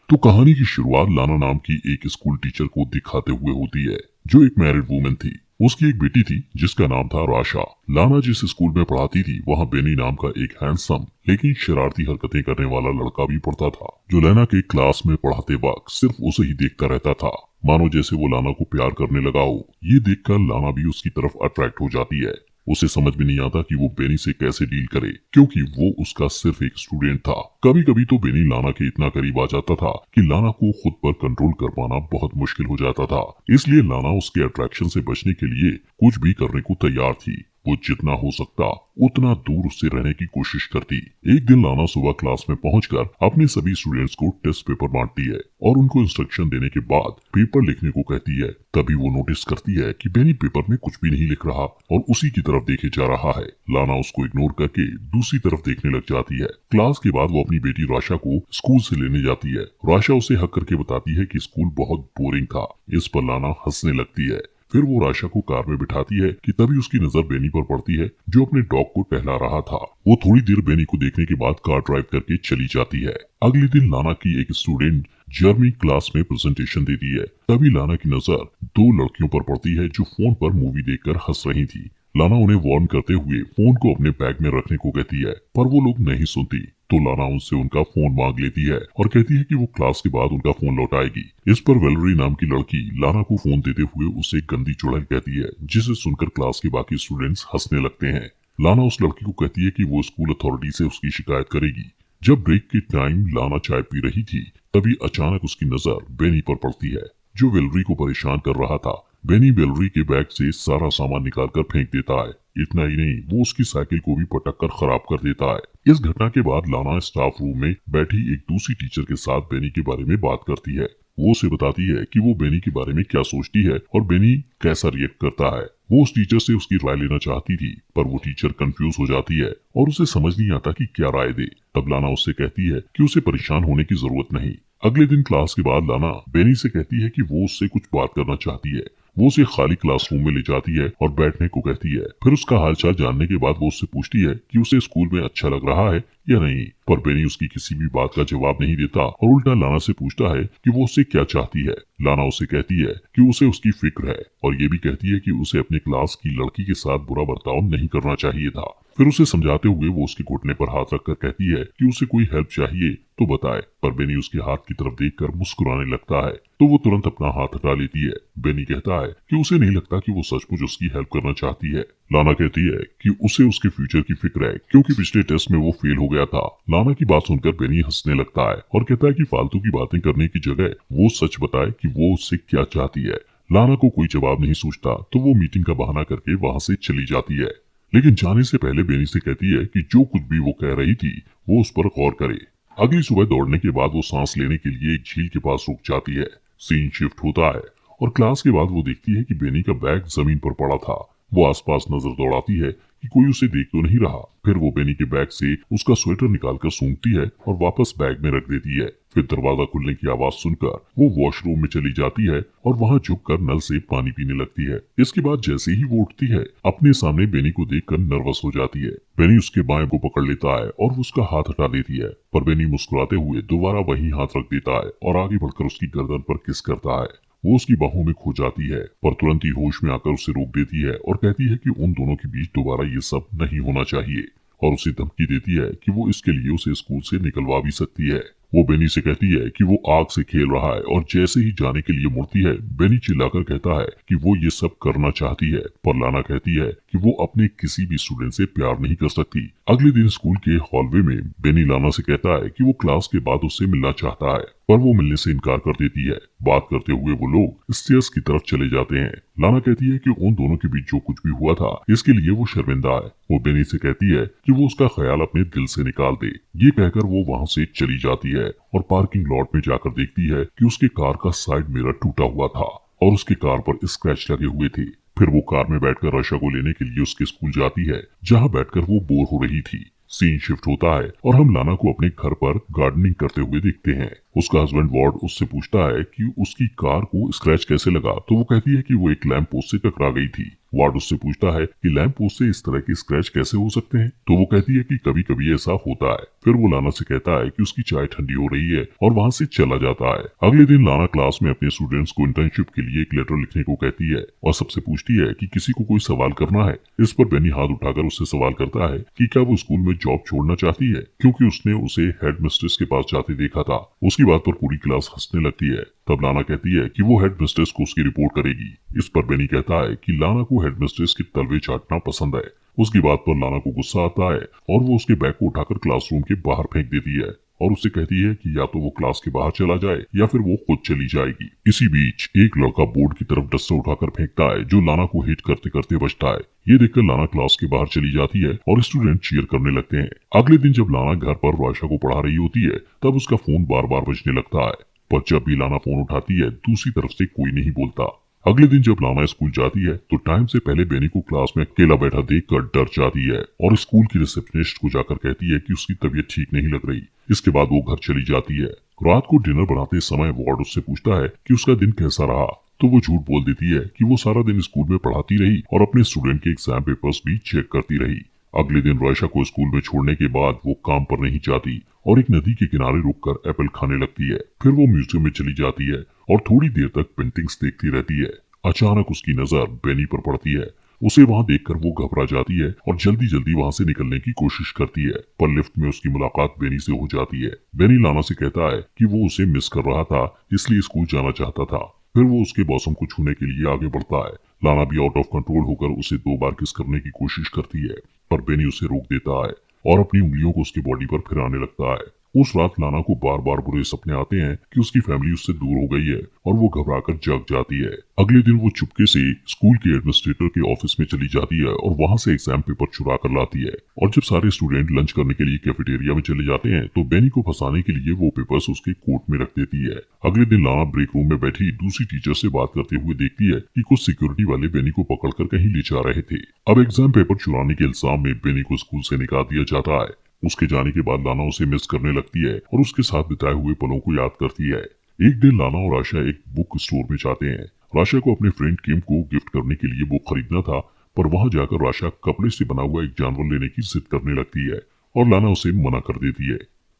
तो कहानी की शुरुआत लाना नाम की एक स्कूल टीचर को दिखाते हुए होती है, जो एक मैरिड वुमन थी। उसकी एक बेटी थी जिसका नाम था राशा। लाना जिस स्कूल में पढ़ाती थी वहाँ बेनी नाम का एक हैंडसम लेकिन शरारती हरकतें करने वाला लड़का भी पढ़ता था, जो लाना के क्लास में पढ़ाते वक्त सिर्फ उसे ही देखता रहता था, मानो जैसे वो लाना को प्यार करने लगा हो। ये देखकर लाना भी उसकी तरफ अट्रैक्ट हो जाती है। उसे समझ में नहीं आता कि वो बेनी से कैसे डील करे, क्योंकि वो उसका सिर्फ एक स्टूडेंट था। कभी कभी तो बेनी लाना के इतना करीब आ जाता था कि लाना को खुद पर कंट्रोल कर पाना बहुत मुश्किल हो जाता था। इसलिए लाना उसके अट्रैक्शन से बचने के लिए कुछ भी करने को तैयार थी। वो जितना हो सकता उतना दूर उससे रहने की कोशिश करती। एक दिन लाना सुबह क्लास में पहुंचकर अपने सभी स्टूडेंट्स को टेस्ट पेपर बांटती है और उनको इंस्ट्रक्शन देने के बाद पेपर लिखने को कहती है। तभी वो नोटिस करती है कि बेनी पेपर में कुछ भी नहीं लिख रहा और उसी की तरफ देखे जा रहा है। लाना उसको इग्नोर करके दूसरी तरफ देखने लग जाती है। क्लास के बाद वो अपनी बेटी राशा को स्कूल से लेने जाती है। राशा उसे हक करके बताती है कि स्कूल बहुत बोरिंग था। इस पर लाना हंसने लगती है। फिर वो राशा को कार में बिठाती है कि तभी उसकी नजर बेनी पर पड़ती है, जो अपने डॉग को टहला रहा था। वो थोड़ी देर बेनी को देखने के बाद कार ड्राइव करके चली जाती है। अगले दिन लाना की एक स्टूडेंट जर्मनी क्लास में प्रेजेंटेशन देती है। तभी लाना की नजर दो लड़कियों पर पड़ती है, जो फोन पर मूवी देखकर हंस रही थी। लाना उन्हें वार्न करते हुए फोन को अपने बैग में रखने को कहती है, पर वो लोग नहीं सुनती। तो लाना उनसे उनका फोन मांग लेती है और कहती है कि वो क्लास के बाद उनका फोन लौटाएगी। इस पर वेलरी नाम की लड़की लाना को फोन देते हुए उसे गंदी चुड़ैल कहती है, जिसे सुनकर क्लास के बाकी स्टूडेंट्स हंसने लगते हैं। लाना उस लड़की को कहती है कि वो स्कूल अथॉरिटी से उसकी शिकायत करेगी। जब ब्रेक के टाइम लाना चाय पी रही थी, तभी अचानक उसकी नजर बेनी पर पड़ती है, जो वेलरी को परेशान कर रहा था। बेनी वेलरी के बैग से सारा सामान निकालकर फेंक देता है। इतना ही नहीं, वो उसकी साइकिल को भी पटक कर खराब कर देता है। इस घटना के बाद लाना स्टाफ रूम में बैठी एक दूसरी टीचर के साथ बेनी के बारे में बात करती है। वो उसे बताती है कि वो बेनी के बारे में क्या सोचती है और बेनी कैसा रिएक्ट करता है। वो उस टीचर से उसकी राय लेना चाहती थी, पर वो टीचर कंफ्यूज हो जाती है और उसे समझ नहीं आता कि क्या राय दे। तब लाना उससे कहती है कि उसे परेशान होने की जरूरत नहीं। अगले दिन क्लास के बाद लाना बेनी से कहती है कि वो उससे कुछ बात करना चाहती है। वो उसे खाली क्लासरूम में ले जाती है और बैठने को कहती है। फिर उसका हालचाल जानने के बाद वो उससे पूछती है कि उसे स्कूल में अच्छा लग रहा है या नहीं, पर बेनी उसकी किसी भी बात का जवाब नहीं देता और उल्टा लाना से पूछता है कि वो उससे क्या चाहती है। लाना उसे कहती है कि उसे उसकी फिक्र है और ये भी कहती है कि उसे अपने क्लास की लड़की के साथ बुरा बर्ताव नहीं करना चाहिए था। फिर उसे समझाते हुए वो उसके घुटने पर हाथ रखकर कहती है कि उसे कोई हेल्प चाहिए तो बताए, पर बेनी उसके हाथ की तरफ देखकर मुस्कुराने लगता है, तो वो तुरंत अपना हाथ हटा लेती है। बेनी कहता है कि उसे नहीं लगता कि वो सचमुच उसकी हेल्प करना चाहती है। लाना कहती है कि उसे उसके फ्यूचर की फिक्र है, क्योंकि पिछले टेस्ट में वो फेल हो गया था। लाना की बात सुनकर बेनी हंसने लगता है और कहता है कि फालतू की बातें करने की जगह वो सच बताए कि वो उससे क्या चाहती है। लाना को कोई जवाब नहीं सूझता, तो वो मीटिंग का बहाना करके वहाँ से चली जाती है। लेकिन जाने से पहले बेनी से कहती है कि जो कुछ भी वो कह रही थी वो उस पर गौर करे। अगली सुबह दौड़ने के बाद वो सांस लेने के लिए एक झील के पास रुक जाती है। सीन शिफ्ट होता है और क्लास के बाद वो देखती है कि बेनी का बैग जमीन पर पड़ा था। वो आसपास नजर दौड़ाती है कि कोई उसे देख तो नहीं रहा। फिर वो बेनी के बैग से उसका स्वेटर निकालकर सूंघती है और वापस बैग में रख देती है। फिर दरवाजा खुलने की आवाज सुनकर वो वॉशरूम में चली जाती है और वहां झुककर नल से पानी पीने लगती है। इसके बाद जैसे ही वो उठती है, अपने सामने बेनी को देखकर नर्वस हो जाती है। बेनी उसके बाएं को पकड़ लेता है और उसका हाथ हटा देती है, पर बेनी मुस्कुराते हुए दोबारा वही हाथ रख देता है और आगे बढ़कर उसकी गर्दन पर किस करता है। वो उसकी बाहों में खो जाती है, पर तुरंत ही होश में आकर उसे रोक देती है और कहती है कि उन दोनों के बीच दोबारा ये सब नहीं होना चाहिए, और उसे धमकी देती है कि वो इसके लिए उसे स्कूल से निकलवा भी सकती है। वो बेनी से कहती है कि वो आग से खेल रहा है और जैसे ही जाने के लिए मुड़ती है, बेनी चिल्लाकर कहता है कि वो ये सब करना चाहती है, पर लाना कहती है कि वो अपने किसी भी स्टूडेंट से प्यार नहीं कर सकती। अगले दिन स्कूल के हॉलवे में बेनी लाना से कहता है कि वो क्लास के बाद उससे मिलना चाहता है, पर वो मिलने से इनकार कर देती है। बात करते हुए वो लोग स्टेयर्स की तरफ चले जाते हैं। लाना कहती है कि उन दोनों के बीच जो कुछ भी हुआ था इसके लिए वो शर्मिंदा है। वो बेनी से कहती है कि वो उसका ख्याल अपने दिल से निकाल दे। ये कहकर वो वहाँ से चली जाती है और पार्किंग लॉट में जाकर देखती है कि उसके कार का साइड मिरर टूटा हुआ था और उसके कार पर स्क्रैच लगे हुए थे। फिर वो कार में बैठकर रशा को लेने के लिए उसके स्कूल जाती है, जहाँ बैठकर वो बोर हो रही थी। सीन शिफ्ट होता है और हम लाना को अपने घर पर गार्डनिंग करते हुए देखते हैं। उसका हस्बैंड वार्ड उससे पूछता है कि उसकी कार को स्क्रैच कैसे लगा, तो वो कहती है कि वो एक लैंप पोस्ट से टकरा गई थी। वार्ड उससे पूछता है कि लैंप पोस्ट से इस तरह के स्क्रैच कैसे हो सकते हैं, तो वो कहती है कि कभी कभी ऐसा होता है। फिर वो लाना से कहता है कि उसकी चाय ठंडी हो रही है और वहाँ से चला जाता है। अगले दिन लाना क्लास में अपने स्टूडेंट्स को इंटर्नशिप के लिए एक लेटर लिखने को कहती है और सबसे पूछती है कि किसी को कोई सवाल करना है। इस पर बेनी हाथ उठाकर उससे सवाल करता है कि क्या वो स्कूल में जॉब छोड़ना चाहती है, क्योंकि उसने उसे हेड मिस्ट्रेस के पास जाते देखा था। उसकी बात पर पूरी क्लास हंसने लगती है। तब लाना कहती है कि वो हेड मिस्ट्रेस को उसकी रिपोर्ट करेगी। इस पर बेनी कहता है कि लाना को हेड मिस्ट्रेस के तलवे चाटना पसंद है। उसकी बात पर लाना को गुस्सा आता है और वो उसके बैग को उठाकर क्लासरूम के बाहर फेंक देती है और उससे कहती है कि या तो वो क्लास के बाहर चला जाए या फिर वो खुद चली जाएगी। इसी बीच एक लड़का बोर्ड की तरफ डस्टर उठाकर फेंकता है जो लाना को हिट करते करते बचता है। ये देखकर लाना क्लास के बाहर चली जाती है और स्टूडेंट चीयर करने लगते हैं। अगले दिन जब लाना घर पर राशा को पढ़ा रही होती है तब उसका फोन बार बार बजने लगता है, पर जब भी लाना फोन उठाती है दूसरी तरफ से कोई नहीं बोलता। अगले दिन जब लाना स्कूल जाती है तो टाइम से पहले बेनी को क्लास में अकेला बैठा देखकर डर जाती है और स्कूल की रिसेप्शनिस्ट को जाकर कहती है कि उसकी तबीयत ठीक नहीं लग रही। इसके बाद वो घर चली जाती है। रात को डिनर बनाते समय वार्ड उससे पूछता है कि उसका दिन कैसा रहा, तो वो झूठ बोल देती है कि वो सारा दिन स्कूल में पढ़ाती रही और अपने स्टूडेंट के एग्जाम पेपर्स भी चेक करती रही। अगले दिन रायशा को स्कूल में छोड़ने के बाद वो काम पर नहीं जाती और एक नदी के किनारे रुककर एप्पल खाने लगती है। फिर वो म्यूजियम में चली जाती है और थोड़ी देर तक पेंटिंग्स देखती रहती है। अचानक उसकी नजर बेनी पर पड़ती है। उसे वहां देखकर वो घबरा जाती है और जल्दी जल्दी वहां से निकलने की कोशिश करती है, पर लिफ्ट में उसकी मुलाकात बेनी से हो जाती है। बेनी लाना से कहता है कि वो उसे मिस कर रहा था, इसलिए स्कूल जाना चाहता था। फिर वो उसके बॉसम को छूने के लिए आगे बढ़ता है। लाना भी आउट ऑफ कंट्रोल होकर उसे 2 बार किस करने की कोशिश करती है, पर बेनी उसे रोक देता है और अपनी उंगलियों को उसकी बॉडी पर फिराने लगता है। उस रात लाना को बार बार बुरे सपने आते हैं कि उसकी फैमिली उससे दूर हो गई है और वो घबराकर जग जाती है। अगले दिन वो चुपके से स्कूल के एडमिनिस्ट्रेटर के ऑफिस में चली जाती है और वहां से एग्जाम पेपर चुरा कर लाती है। और जब सारे स्टूडेंट लंच करने के लिए कैफेटेरिया में चले जाते हैं तो बेनी को फंसाने के लिए वो पेपर्स उसके कोट में रख देती है। अगले दिन लाना ब्रेक रूम में बैठी दूसरी टीचर से बात करते हुए देखती है कि कुछ सिक्योरिटी वाले बेनी को पकड़कर कहीं ले जा रहे थे। अब एग्जाम पेपर चुराने के इल्जाम में बेनी को स्कूल से निकाल दिया जाता है। उसके जाने के बाद लाना उसे मिस करने लगती है और उसके साथ बिताए हुए पलों को याद करती है। एक दिन लाना और आशा एक बुक स्टोर में जाते हैं। राशा को अपने फ्रेंड किम को गिफ्ट करने के लिए बुक खरीदना था, पर वहां जाकर राशा कपड़े से बना हुआ एक जानवर लेने की जिद करने लगती है और लाना उसे मना कर देती है।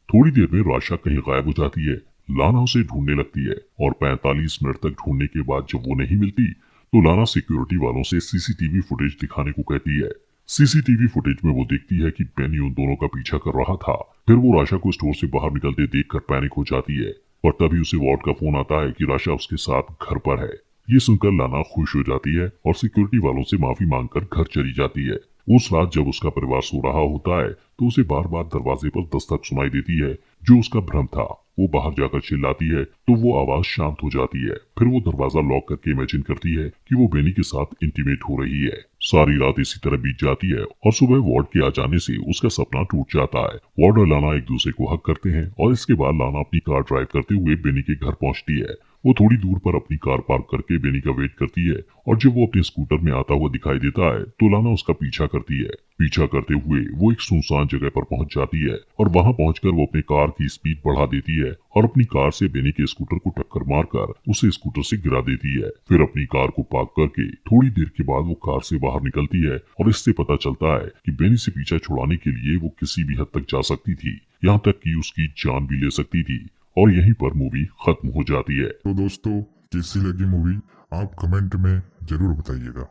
थोड़ी देर में राशा कहीं गायब हो जाती है। लाना उसे ढूंढने लगती है और 45 मिनट तक ढूंढने के बाद जब वो नहीं मिलती तो लाना सिक्योरिटी वालों से सीसीटीवी फुटेज दिखाने को कहती है। सीसीटीवी फुटेज में वो देखती है कि बेनी उन दोनों का पीछा कर रहा था। फिर वो राशा को स्टोर से बाहर निकलते देखकर पैनिक हो जाती है, पर तभी उसे वार्ड का फोन आता है कि राशा उसके साथ घर पर है। ये सुनकर लाना खुश हो जाती है और सिक्योरिटी वालों से माफी मांगकर घर चली जाती है। उस रात जब उसका परिवार सो रहा होता है तो उसे बार बार दरवाजे पर दस्तक सुनाई देती है, जो उसका भ्रम था। वो बाहर जाकर चिल्लाती है तो वो आवाज शांत हो जाती है। फिर वो दरवाजा लॉक करके इमेजिन करती है कि वो बेनी के साथ इंटीमेट हो रही है। सारी रात इसी तरह बीत जाती है और सुबह वार्ड के आ जाने से उसका सपना टूट जाता है। वार्ड और लाना एक दूसरे को हक करते हैं और इसके बाद लाना अपनी कार ड्राइव करते हुए बेनी के घर पहुंचती है। वो थोड़ी दूर पर अपनी कार पार्क करके बेनी का वेट करती है और जब वो अपने स्कूटर में आता हुआ दिखाई देता है तो लाना उसका पीछा करती है। पीछा करते हुए वो एक सुनसान जगह पर पहुंच जाती है और वहां पहुंचकर वो अपनी कार की स्पीड बढ़ा देती है और अपनी कार से बेनी के स्कूटर को टक्कर मारकर उसे स्कूटर से गिरा देती है। फिर अपनी कार को पार्क करके थोड़ी देर के बाद वो कार से बाहर निकलती है और इससे पता चलता है कि बेनी से पीछा छुड़ाने के लिए वो किसी भी हद तक जा सकती थी, यहाँ तक कि उसकी जान भी ले सकती थी। और यहीं पर मूवी खत्म हो जाती है। तो दोस्तों कैसी लगी मूवी आप कमेंट में जरूर बताइएगा।